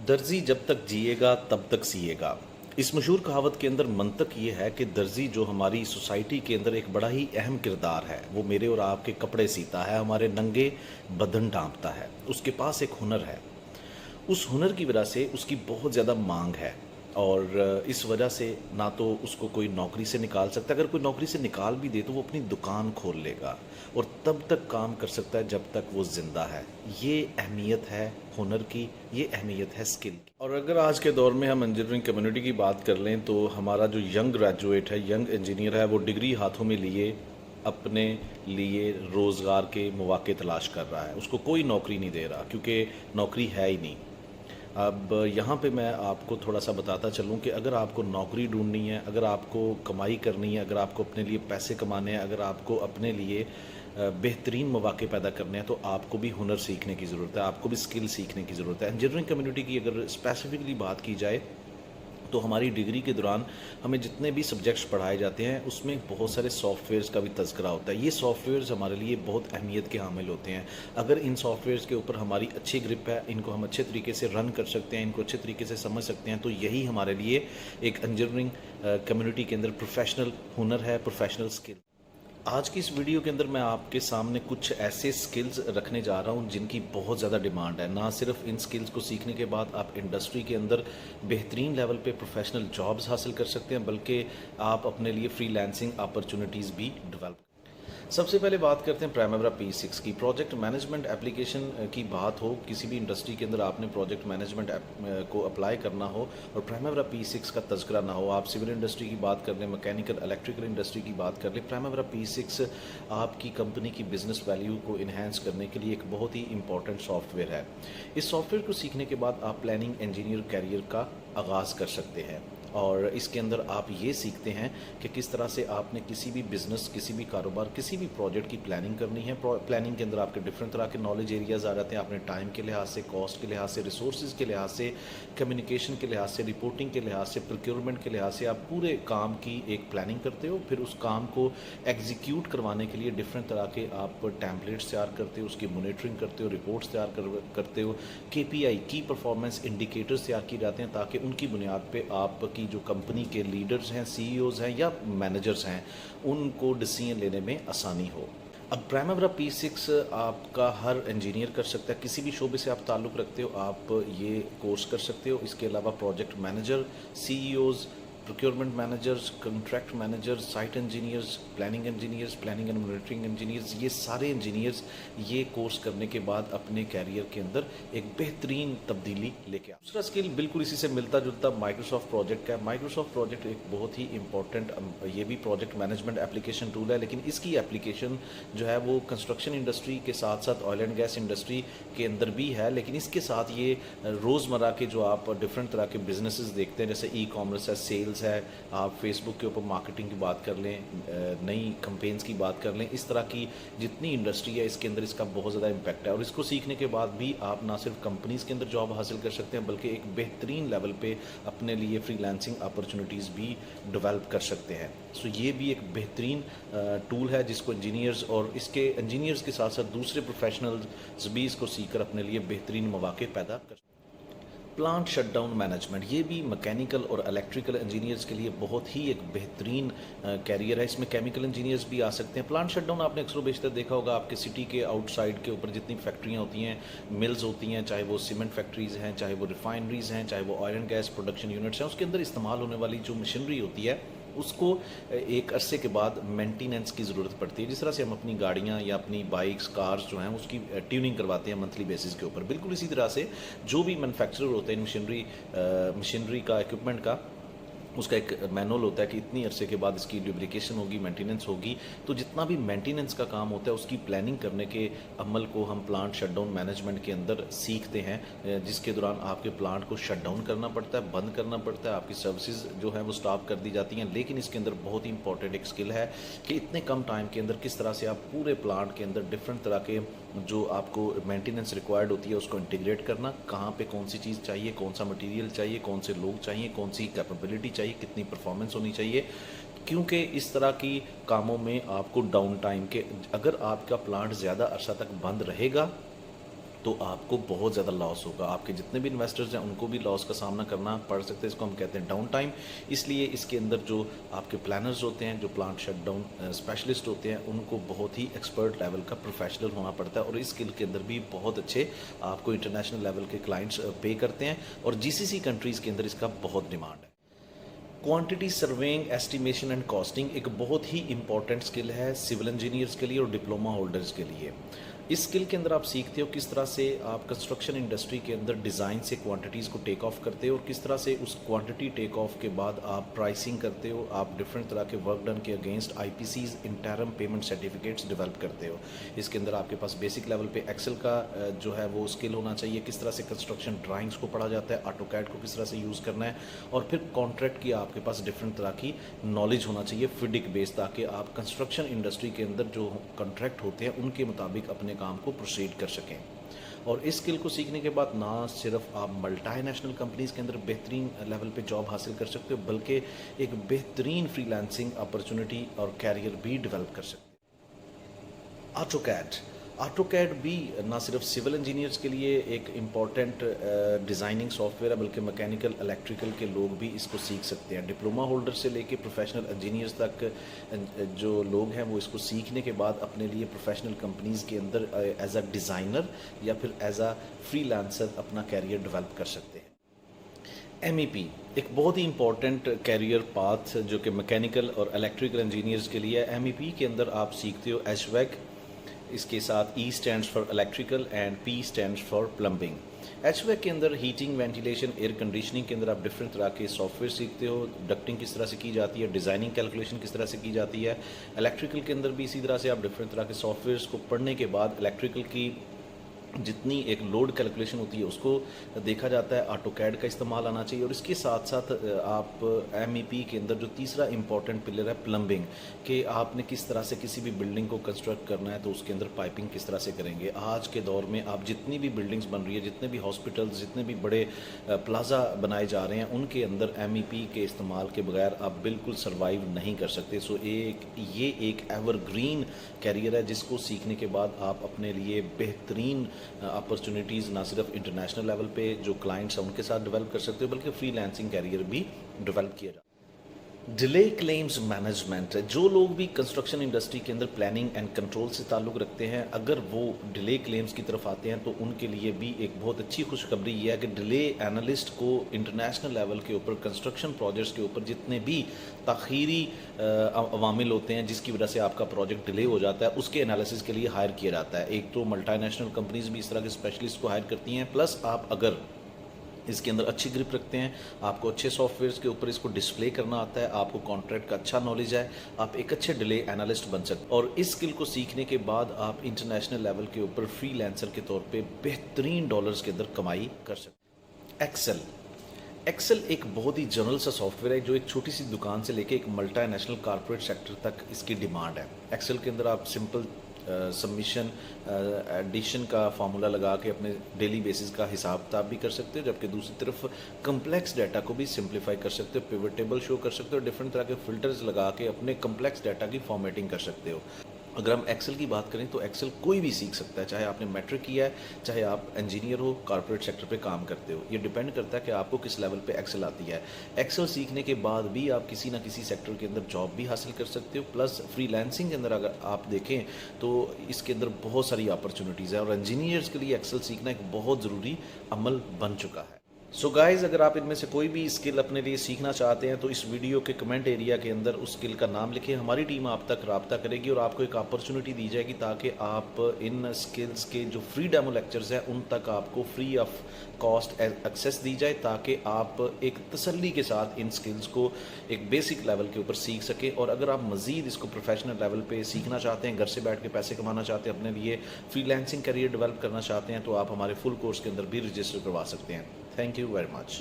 दर्जी जब तक जिएगा तब तक सिएगा। इस मशहूर कहावत के अंदर मंतक ये है कि दर्जी जो हमारी सोसाइटी के अंदर एक बड़ा ही अहम किरदार है, वो मेरे और आपके कपड़े सीता है, हमारे नंगे बदन ढांपता है। उसके पास एक हुनर है। उस हुनर की वजह से उसकी बहुत ज़्यादा मांग है और इस वजह से ना तो उसको कोई नौकरी से निकाल सकता है, अगर कोई नौकरी से निकाल भी दे तो वो अपनी दुकान खोल लेगा और तब तक काम कर सकता है जब तक वो ज़िंदा है। ये अहमियत है हुनर की, ये अहमियत है स्किल की। और अगर आज के दौर में हम इंजीनियरिंग कम्युनिटी की बात कर लें तो हमारा जो यंग ग्रेजुएट है, यंग इंजीनियर है, वो डिग्री हाथों में लिए अपने लिए रोज़गार के मौके तलाश कर रहा है। उसको कोई नौकरी नहीं दे रहा क्योंकि नौकरी है ही नहीं। अब यहाँ पे मैं आपको थोड़ा सा बताता चलूँ कि अगर आपको नौकरी ढूंढनी है, अगर आपको कमाई करनी है, अगर आपको अपने लिए पैसे कमाने हैं, अगर आपको अपने लिए बेहतरीन मौके पैदा करने हैं तो आपको भी हुनर सीखने की ज़रूरत है, आपको भी स्किल सीखने की ज़रूरत है। इंजीनियरिंग कम्युनिटी की अगर स्पेसिफिकली बात की जाए तो हमारी डिग्री के दौरान हमें जितने भी सब्जेक्ट्स पढ़ाए जाते हैं उसमें बहुत सारे सॉफ्टवेयर्स का भी तज़किरा होता है। ये सॉफ्टवेयर्स हमारे लिए बहुत अहमियत के हामिल होते हैं। अगर इन सॉफ्टवेयर्स के ऊपर हमारी अच्छी ग्रिप है, इनको हम अच्छे तरीके से रन कर सकते हैं, इनको अच्छे तरीके से समझ सकते हैं, तो यही हमारे लिए एक इंजीनियरिंग कम्युनिटी के अंदर प्रोफेशनल हुनर है, प्रोफेशनल स्किल। आज की इस वीडियो के अंदर मैं आपके सामने कुछ ऐसे स्किल्स रखने जा रहा हूं जिनकी बहुत ज़्यादा डिमांड है। ना सिर्फ इन स्किल्स को सीखने के बाद आप इंडस्ट्री के अंदर बेहतरीन लेवल पे प्रोफेशनल जॉब्स हासिल कर सकते हैं, बल्कि आप अपने लिए फ्रीलांसिंग अपॉर्चुनिटीज़ भी डेवलप। सबसे पहले बात करते हैं प्राइमेरा P6 की। प्रोजेक्ट मैनेजमेंट एप्लीकेशन की बात हो, किसी भी इंडस्ट्री के अंदर आपने प्रोजेक्ट मैनेजमेंट को अप्लाई करना हो और प्राइमेरा P6 का तज़किरा ना हो, आप सिविल इंडस्ट्री की बात कर लें, मैकेनिकल इलेक्ट्रिकल इंडस्ट्री की बात कर लें, प्राइमेरा P6 आपकी कंपनी की बिज़नेस वैल्यू को इन्हेंस करने के लिए एक बहुत ही इंपॉर्टेंट सॉफ्टवेयर है। इस सॉफ्टवेयर को सीखने के बाद आप प्लानिंग इंजीनियर कैरियर का आगाज़ कर सकते हैं और इसके अंदर आप ये सीखते हैं कि किस तरह से आपने किसी भी बिज़नेस, किसी भी कारोबार, किसी भी प्रोजेक्ट की प्लानिंग करनी है। प्लानिंग के अंदर आपके डिफरेंट तरह के नॉलेज एरियाज़ आ जाते हैं। आपने टाइम के लिहाज से, कॉस्ट के लिहाज से, रिसोर्सेज के लिहाज से, कम्युनिकेशन के लिहाज से, रिपोर्टिंग के लिहाज से, प्रोक्योरमेंट के लिहाज से आप पूरे काम की एक प्लानिंग करते हो। फिर उस काम को एग्जीक्यूट करवाने के लिए डिफरेंट तरह के आप टैम्पलेट्स तैयार करते हो, उसकी मॉनिटरिंग करते हो, रिपोर्ट्स तैयार करते हो, KPI की परफॉर्मेंस इंडिकेटर्स तैयार किए जाते हैं ताकि उनकी बुनियाद पे आपकी जो कंपनी के लीडर्स हैं, CEOs हैं या मैनेजर्स हैं, उनको डिसीजन लेने में आसानी हो। अब प्राइमेरा P6 आपका हर इंजीनियर कर सकता है। किसी भी शोबे से आप ताल्लुक़ रखते हो, आप ये कोर्स कर सकते हो। इसके अलावा project manager, CEOs, procurement managers, contract managers, site engineers, planning and monitoring engineers, ये सारे इंजीनियर्स ये कोर्स करने के बाद अपने कैरियर के अंदर एक बेहतरीन तब्दीली लेके आ। दूसरा स्किल बिल्कुल इसी से मिलता जुलता माइक्रोसॉफ्ट प्रोजेक्ट का है। माइक्रोसॉफ्ट प्रोजेक्ट एक बहुत ही इंपॉर्टेंट, ये भी प्रोजेक्ट मैनेजमेंट एप्लीकेशन टूल है, लेकिन इसकी एप्लीकेशन जो है वो कंस्ट्रक्शन इंडस्ट्री के साथ साथ ऑयल एंड गैस इंडस्ट्री के अंदर भी है। लेकिन इसके साथ ये रोज़मर्रा के जो आप डिफरेंट तरह के बिजनेसेस देखते हैं, जैसे E-कॉमर्स है, सेल्स है, आप फेसबुक के ऊपर मार्केटिंग की बात कर लें, नई कैंपेन्स की बात कर लें, इस तरह की जितनी इंडस्ट्री है इसके अंदर इसका बहुत ज़्यादा इम्पैक्ट है। और इसको सीखने के बाद भी आप ना सिर्फ कंपनीज़ के अंदर जॉब हासिल कर सकते हैं, बल्कि एक बेहतरीन लेवल पे अपने लिए फ्रीलांसिंग अपॉर्चुनिटीज़ भी डेवलप कर सकते हैं। सो ये भी एक बेहतरीन टूल है जिसको इंजीनियर्स और इसके इंजीनियर्स के साथ साथ दूसरे प्रोफेशनल्स भी इसको सीख कर अपने लिए बेहतरीन मौके पैदा कर। प्लांट शटडाउन मैनेजमेंट, ये भी मैकेनिकल और इलेक्ट्रिकल इंजीनियर्स के लिए बहुत ही एक बेहतरीन कैरियर है। इसमें केमिकल इंजीनियर्स भी आ सकते हैं। प्लांट शटडाउन आपने अक्सर बेशतर देखा होगा, आपके सिटी के आउटसाइड के ऊपर जितनी फैक्ट्रियाँ होती हैं, मिल्स होती हैं, चाहे वो सीमेंट फैक्ट्रीज़ हैं, चाहे वो रिफाइनरीज़ हैं, चाहे वो oil and gas production units हैं, उसके अंदर इस्तेमाल होने वाली जो मशीनरी होती है उसको एक अरसे के बाद मेंटेनेंस की ज़रूरत पड़ती है। जिस तरह से हम अपनी गाड़ियाँ या अपनी बाइक्स, कार्स जो हैं उसकी ट्यूनिंग करवाते हैं मंथली बेसिस के ऊपर, बिल्कुल इसी तरह से जो भी मैन्युफैक्चरर होते हैं मशीनरी का, इक्विपमेंट का, उसका एक मैनुअल होता है कि इतनी अरसे के बाद इसकी डुप्लीकेशन होगी, मेंटेनेंस होगी। तो जितना भी मेंटेनेंस का काम होता है उसकी प्लानिंग करने के अमल को हम प्लांट शटडाउन मैनेजमेंट के अंदर सीखते हैं, जिसके दौरान आपके प्लांट को शट डाउन करना पड़ता है, बंद करना पड़ता है, आपकी सर्विसेज जो है वो स्टॉप कर दी जाती हैं। लेकिन इसके अंदर बहुत ही इंपॉर्टेंट एक स्किल है कि इतने कम टाइम के अंदर किस तरह से आप पूरे प्लांट के अंदर डिफरेंट तरह के जो आपको मेंटेनेंस रिक्वायर्ड होती है उसको इंटीग्रेट करना, कहाँ पे कौन सी चीज़ चाहिए, कौन सा मटेरियल चाहिए, कौन से लोग चाहिए, कौन सी कैपेबिलिटी चाहिए, कितनी परफॉर्मेंस होनी चाहिए। क्योंकि इस तरह की कामों में आपको डाउन टाइम के, अगर आपका प्लांट ज़्यादा अरसा तक बंद रहेगा تو آپ کو بہت زیادہ لاس ہوگا. آپ کے جتنے بھی انویسٹرز ہیں ان کو بھی لاس کا سامنا کرنا پڑ سکتا ہے. اس کو ہم کہتے ہیں ڈاؤن ٹائم. اس لیے اس کے اندر جو آپ کے پلانرز ہوتے ہیں, جو پلانٹ شٹ ڈاؤن اسپیشلسٹ ہوتے ہیں, ان کو بہت ہی ایکسپرٹ لیول کا پروفیشنل ہونا پڑتا ہے, اور اس اسکل کے اندر بھی بہت اچھے آپ کو انٹرنیشنل لیول کے کلائنٹس پے کرتے ہیں, اور جی سی سی کنٹریز کے اندر اس کا بہت ڈیمانڈ ہے. Quantity surveying, estimation and costing ایک بہت ہی امپورٹنٹ اسکل ہے سول انجینئرس کے لیے اور ڈپلوما ہولڈرز کے لیے. اس اسکل کے اندر آپ سیکھتے ہو کس طرح سے آپ کنسٹرکشن انڈسٹری کے اندر ڈیزائن سے کوانٹٹیز کو ٹیک آف کرتے ہو, اور کس طرح سے اس کوانٹٹی ٹیک آف کے بعد آپ پرائسنگ کرتے ہو. آپ ڈفرینٹ طرح کے ورک ڈن کے against I P Cs, interim payment certificates develop کرتے ہو. اس کے اندر آپ کے پاس بیسک لیول پہ ایکسل کا جو ہے وہ اسکل ہونا چاہیے, کس طرح سے کنسٹرکشن ڈرائنگس کو پڑھا جاتا ہے, آٹو کیڈ کو کس طرح سے یوز کرنا ہے, اور پھر کانٹریکٹ کی آپ کے پاس ڈفرینٹ طرح کی نالج ہونا چاہیے فڈک بیس, تاکہ آپ کنسٹرکشن انڈسٹری کے اندر جو کانٹریکٹ ہوتے ہیں ان کے مطابق اپنے کام کو پروسیڈ کر سکیں. اور اس اسکل کو سیکھنے کے بعد نہ صرف آپ ملٹی نیشنل کمپنیز کے اندر بہترین لیول پہ جاب حاصل کر سکتے ہو, بلکہ ایک بہترین فری لانسنگ اپرچونٹی اور کیریئر بھی ڈیولپ کر سکتے ہو. آٹو کیڈ بھی نہ صرف سول انجینئرس کے لیے ایک امپورٹنٹ ڈیزائننگ سافٹ ویئر ہے, بلکہ میکینیکل, الیکٹریکل کے لوگ بھی اس کو سیکھ سکتے ہیں. ڈپلوما ہولڈر سے لے کے پروفیشنل انجینئرس تک جو لوگ ہیں وہ اس کو سیکھنے کے بعد اپنے لیے پروفیشنل کمپنیز کے اندر ایز اے ڈیزائنر یا پھر ایز اے فری لانسر اپنا کیریئر ڈیولپ کر سکتے ہیں. ایم ای پی ایک بہت ہی امپورٹنٹ کیریئر پاتھ جو کہ میکینیکل اور الیکٹریکل انجینئرس کے لیے ہے. ایم ای پی کے اندر آپ سیکھتے ہو ایچ ویک, اس کے ساتھ ای stands for electrical and P stands for plumbing. H week کے اندر ہیٹنگ, وینٹیلیشن, ایئر کنڈیشننگ کے اندر آپ ڈفرینٹ طرح کے سافٹ ویئر سیکھتے ہو. ڈکٹنگ کس طرح سے کی جاتی ہے, ڈیزائننگ کیلکولیشن کس طرح سے کی جاتی ہے. الیکٹریکل کے اندر بھی اسی طرح سے آپ ڈفرینٹ طرح کے سافٹ ویئرس کو پڑھنے کے بعد الیکٹریکل کی جتنی ایک لوڈ کیلکولیشن ہوتی ہے اس کو دیکھا جاتا ہے. آٹو کیڈ کا استعمال آنا چاہیے, اور اس کے ساتھ ساتھ آپ ایم ای پی کے اندر جو تیسرا امپورٹنٹ پلر ہے پلمبنگ, کہ آپ نے کس طرح سے کسی بھی بلڈنگ کو کنسٹرکٹ کرنا ہے تو اس کے اندر پائپنگ کس طرح سے کریں گے. آج کے دور میں آپ جتنی بھی بلڈنگز بن رہی ہے, جتنے بھی ہاسپٹلز, جتنے بھی بڑے پلازا بنائے جا رہے ہیں, ان کے اندر ایم ای پی کے استعمال کے بغیر آپ بالکل سروائیو نہیں کر سکتے. سو یہ ایک ایور گرین کیریئر ہے جس کو سیکھنے کے بعد آپ اپنے لیے بہترین اپرچونیٹیز نہ صرف انٹرنیشنل لیول پہ جو کلائنٹس ہیں ان کے ساتھ ڈیولپ کر سکتے ہو, بلکہ فری لانسنگ کیریئر بھی ڈیولپ کیا جاتا ہے. ڈیلے کلیمز مینجمنٹ, جو لوگ بھی کنسٹرکشن انڈسٹری کے اندر پلاننگ اینڈ کنٹرول سے تعلق رکھتے ہیں, اگر وہ ڈیلے کلیمز کی طرف آتے ہیں تو ان کے لیے بھی ایک بہت اچھی خوشخبری یہ ہے کہ ڈیلے اینالسٹ کو انٹرنیشنل لیول کے اوپر کنسٹرکشن پروجیکٹس کے اوپر جتنے بھی تاخیری عوامل ہوتے ہیں جس کی وجہ سے آپ کا پروجیکٹ ڈیلے ہو جاتا ہے, اس کے انالیسس کے لیے ہائر کیا جاتا ہے. ایک تو ملٹی نیشنل کمپنیز بھی اس طرح کے اسپیشلسٹ کو ہائر کرتی ہیں, پلس آپ اگر اس کے اندر اچھی گرپ رکھتے ہیں, آپ کو اچھے سافٹ ویئرس کے اوپر اس کو ڈسپلے کرنا آتا ہے, آپ کو کانٹریکٹ کا اچھا نالج ہے, آپ ایک اچھے ڈیلے اینالسٹ بن سکتے ہیں. اور اس اسکل کو سیکھنے کے بعد آپ انٹرنیشنل لیول کے اوپر فری لانسر کے طور پہ بہترین ڈالرز کے اندر کمائی کر سکتے ہیں. ایکسل ایک بہت ہی جنرل سا سافٹ ویئر ہے جو ایک چھوٹی سی دکان سے لے کے ایک ملٹی نیشنل کارپوریٹ سیکٹر تک اس کی ڈیمانڈ ہے. ایکسل کے اندر آپ سمپل سبمیشن ایڈیشن کا فارمولا لگا کے اپنے ڈیلی بیسس کا حساب کتاب بھی کر سکتے ہو, جبکہ دوسری طرف کمپلیکس ڈیٹا کو بھی سمپلیفائی کر سکتے ہو, پیوٹ ٹیبل شو کر سکتے ہو, ڈفرینٹ طرح کے فلٹرز لگا کے اپنے کمپلیکس ڈیٹا کی فارمیٹنگ کر سکتے ہو. اگر ہم ایکسل کی بات کریں تو ایکسل کوئی بھی سیکھ سکتا ہے, چاہے آپ نے میٹرک کیا ہے, چاہے آپ انجینئر ہو, کارپوریٹ سیکٹر پہ کام کرتے ہو. یہ ڈیپینڈ کرتا ہے کہ آپ کو کس لیول پہ ایکسل آتی ہے. ایکسل سیکھنے کے بعد بھی آپ کسی نہ کسی سیکٹر کے اندر جاب بھی حاصل کر سکتے ہو. پلس فری لانسنگ کے اندر اگر آپ دیکھیں تو اس کے اندر بہت ساری اپرچونیٹیز ہیں, اور انجینئرس کے لیے ایکسل سیکھنا ایک بہت ضروری عمل بن چکا ہے. سو گائز, اگر آپ ان میں سے کوئی بھی اسکل اپنے لیے سیکھنا چاہتے ہیں تو اس ویڈیو کے کمنٹ ایریا کے اندر اس اسکل کا نام لکھیں. ہماری ٹیم آپ تک رابطہ کرے گی اور آپ کو ایک اپرچونٹی دی جائے گی تاکہ آپ ان اسکلس کے جو فری ڈیمو لیکچرز ہیں ان تک آپ کو فری آف کاسٹ ایکسیس دی جائے, تاکہ آپ ایک تسلی کے ساتھ ان اسکلس کو ایک بیسک لیول کے اوپر سیکھ سکیں. اور اگر آپ مزید اس کو پروفیشنل لیول پہ سیکھنا چاہتے ہیں, گھر سے بیٹھ کے پیسے کمانا چاہتے ہیں, اپنے لیے فری لانسنگ کیریئر ڈیولپ کرنا چاہتے ہیں, تو آپ ہمارے فل کورس کے اندر بھی رجسٹر کروا سکتے ہیں. Thank you very much.